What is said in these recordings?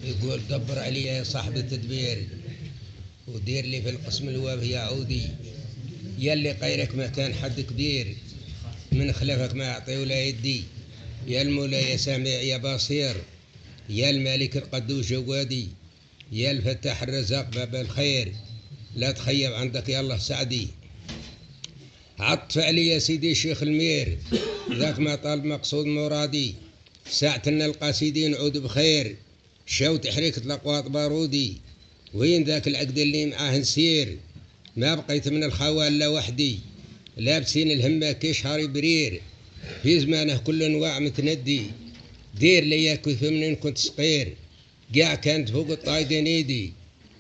يقول دبر علي يا صاحب التدبير ودير لي في القسم الواب يا عودي، يلي غيرك ما كان حد كبير، من خلفك ما يعطي ولا يدي، يا المولى يا سامع يا بصير، يا الملك القدوس جوادي، يا الفتاح الرزاق باب الخير، لا تخيب عندك يا الله سعدي. عطف علي يا سيدي شيخ المير، ذاك ما طالب مقصود مرادي، ساعة نلقى سيدي نعود بخير، شو تحريك الأقواط بارودي، وين ذاك العقد اللي معاه نسير، ما بقيت من الخوال لا وحدي، لابسين الهمة كشهر برير، في زمانه كل انواع متندي، دير ليا كيف منين كنت صغير، قاع كانت فوق الطايقة نيدي،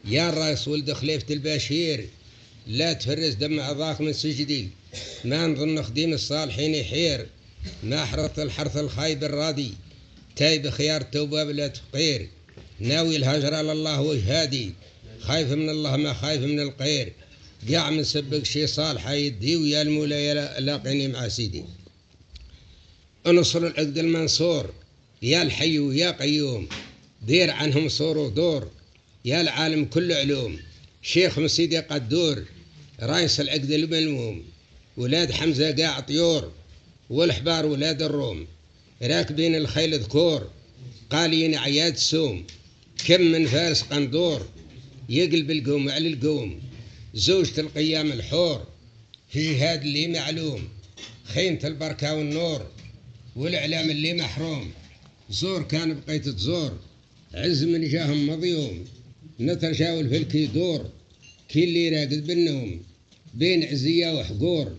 يا الراس ولد خليفة البشير، لا تفرز دم عضاك من سجدي، ما نظن خديم الصالحين يحير، ما حرث الحرث الخايب الرادي، تايب خيار التوبة بلا تفقير، ناوي الهجر على الله وجهادي، خايف من الله ما خايف من القير، قاع من سبق شي صالح يدي، ويا المولى لاقيني مع سيدي. انصر العقد المنصور يا الحي ويا قيوم، دير عنهم صور ودور، يا العالم كل علوم، شيخ مسيدي قدور، رايس العقد الملموم، ولاد حمزة قاع طيور، والحبار ولاد الروم، راكبين الخيل ذكور، قالين عياد سوم، كم من فارس قندور، يقلب القوم على القوم، زوجة القيام الحور، في هاد اللي معلوم، خيمة البركة والنور، والإعلام اللي محروم، زور كان بقيت تزور، عز من جاهم مضيوم، نترجاول في الكيدور، كي اللي راقد بالنوم، بين عزية وحقور،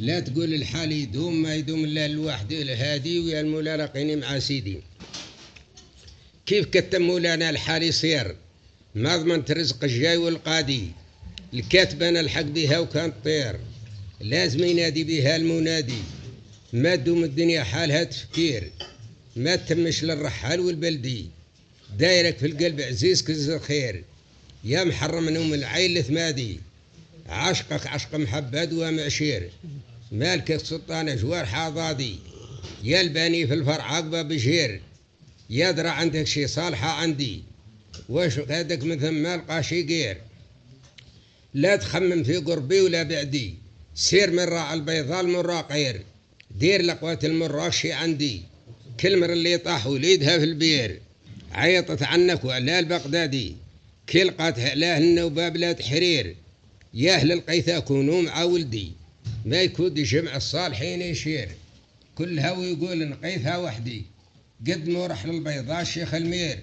لا تقول الحال يدوم ما يدوم إلا الواحد الهادي، ويا المولى لاقيني مع سيدي. كيف كتم مولانا الحال يصير، ما ضمنت رزق الجاي والقادي، الكاتب أنا الحق بها وكانت طير، لازم ينادي بها المنادي، ما تدوم الدنيا حالها تفكير، ما تتمش للرحال والبلدي، دايرك في القلب عزيز كز الخير، يا محرم نوم العين الثمادي، عشقك عشق محبد ومعشير، مالك سلطان جوار حاضادي، يا الباني في الفرع عقبة بشير، يا درى عندك شي صالحة عندي، واش هادك مثل ما القى شي غير، لا تخمم في قربي ولا بعدي، سير من راع البيضاء المراقير، دير لقوات المراشي عندي، كل مر اللي طاح وليدها في البير، عيطت عنك وعلى البغدادي، كل قاتها له النوبة بلا تحرير، يا أهل القيثة كونوا مع ولدي، ما يكون جمع الصالحين يشير، كلها ويقول نقيثها وحدي، قد مرح للبيضاء شيخ المير،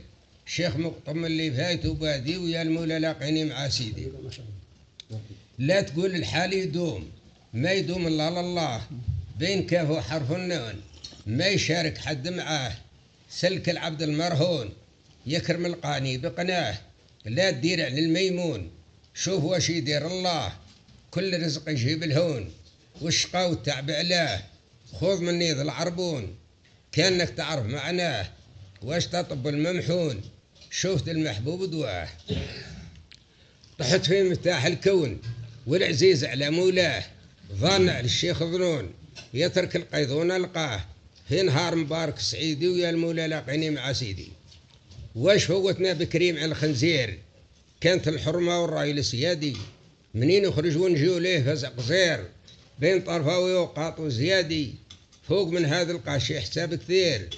شيخ مقطم اللي فايت وبادي، ويا المولى لاقيني مع سيدي. لا تقول الحال يدوم ما يدوم إلا لله، بين كاف وحرف النون ما يشارك حد معاه، سلك العبد المرهون يكرم القاني بقناه، لا تدير على الميمون، شوف واش يدير الله، كل رزق يجيب الهون، والشقا والتعب علاه، خذ مني ذا العربون، كأنك تعرف معناه، واش تطب الممحون، شوفت المحبوب دواه، طحت في مفتاح الكون والعزيز على مولاه، ظن على الشيخ ظنون يترك القيضون القاه، في نهار مبارك سعيدي، ويا المولى لاقيني مع سيدي. واش فوتنا بكريم على الخنزير، كانت الحرمة والراي لسيادي، منين يخرج ونجيو ليه فزع قصير، بين طرفاوي وقاط وزيادي، فوق من هذا القاشي حساب كثير،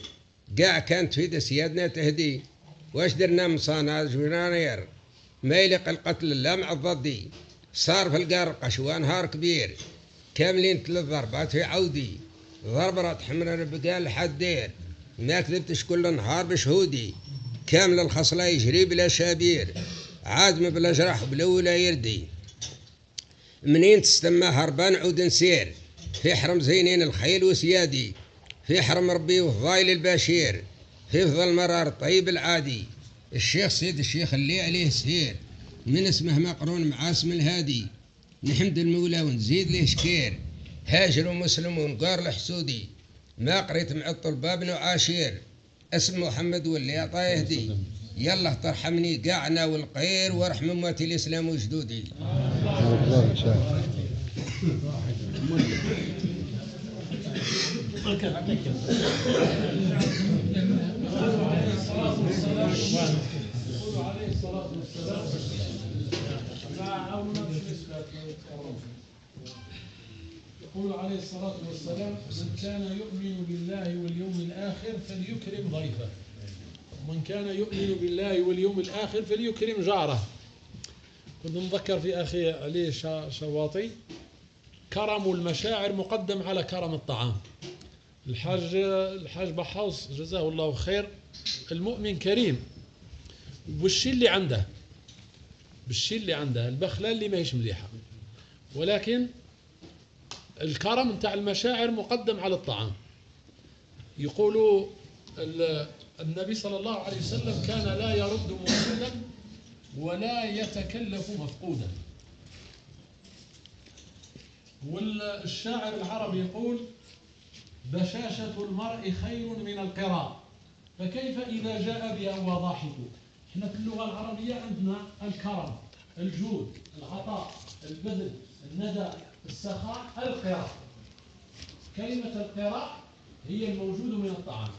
قاع كانت في سيادنا تهدي، واش درنا مصانع جنانير، ما يلق القتل لا مع الضدي، صار في القرقش وانهار كبير، كاملين 3 ضربات في عودي، ضربة تحمرنا بقال الحدير، ما كذبتش كل نهار بشهودي، كامل الخصلة يجري بلا شابير، عازم بلا جرح بلا ولا يردي، منين تستمى هربان عود نسير، في حرم زينين الخيل وسيادي، في حرم ربي وفضايل البشير، في فضل مرار طيب العادي، الشيخ سيد الشيخ اللي عليه سير، من اسمه مقرون مع اسم الهادي، نحمد المولى ونزيد له شكير، هاجر ومسلم ونقار الحسودي، ما قريت مع الطلبة بن عاشير، اسم محمد واللي عطاه يهدي، يلا ترحمني قاعنا والقير، وارحم امتي الاسلام وجدودي. يقول عليه الصلاة والسلام: من كان يؤمن بالله واليوم الآخر فليكرم ضيفه، ومن كان يؤمن بالله واليوم الآخر فليكرم جاره. كنت نذكر في أخي علي شواطي: كرم المشاعر مقدم على كرم الطعام. الحاج بحوص جزاه الله خير، المؤمن كريم بالشيء اللي عنده، البخلة اللي ما هيش مليحة، ولكن الكرم نتاع المشاعر مقدم على الطعام. يقولوا النبي صلى الله عليه وسلم كان لا يرد موجودا ولا يتكلف مفقودا. والشاعر العربي يقول: بشاشة المرء خير من القراء، فكيف إذا جاء بها وضاحك. احنا في اللغة العربية عندنا الكرم، الجود، العطاء، البذل، الندى، السخاء، القراء. كلمة القراء هي الموجود من الطعام.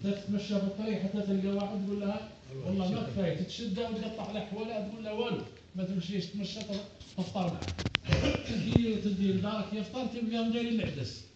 انت تتمشى في الطريق حتى تلقى واحد تقول لها والله ما كفايه، تتشدى وتقطع له حوالها تقول له والو ما تمشيش تمشى تفطر معه. تدي لدارك يفطر تلقاهم دايرين العدس.